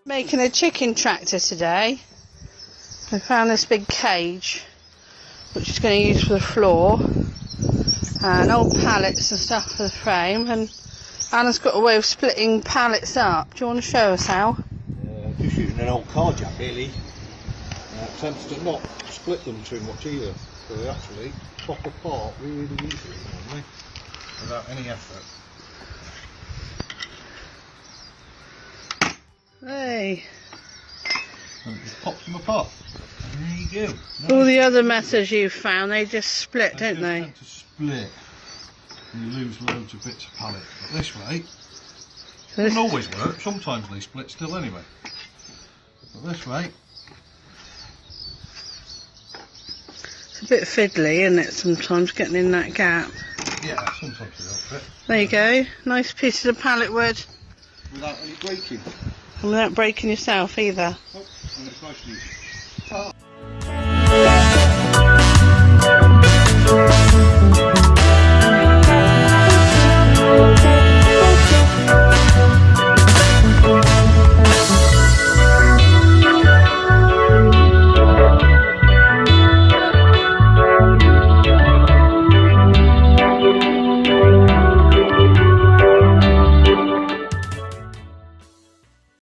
Making a chicken tractor today. I found this big cage which is going to use for the floor, and old pallets and stuff for the frame, and Anna's got a way of splitting pallets up. Do you want to show us how? Just using an old car jack really. Tends to not split them too much either, so they actually pop apart really easily normally, without any effort. Hey. And it just pops them apart. And there you go. Nice. All the other methods you've found, they just split, don't they? Tend to split, and you lose loads of bits of pallet. But this way, it doesn't always work. Sometimes they split still anyway. But this way, it's a bit fiddly, isn't it? Sometimes getting in that gap. yeah, sometimes a little bit. There you go. Nice pieces of pallet wood. Without any breaking. And without breaking yourself either. Oh, and it's nice and easy.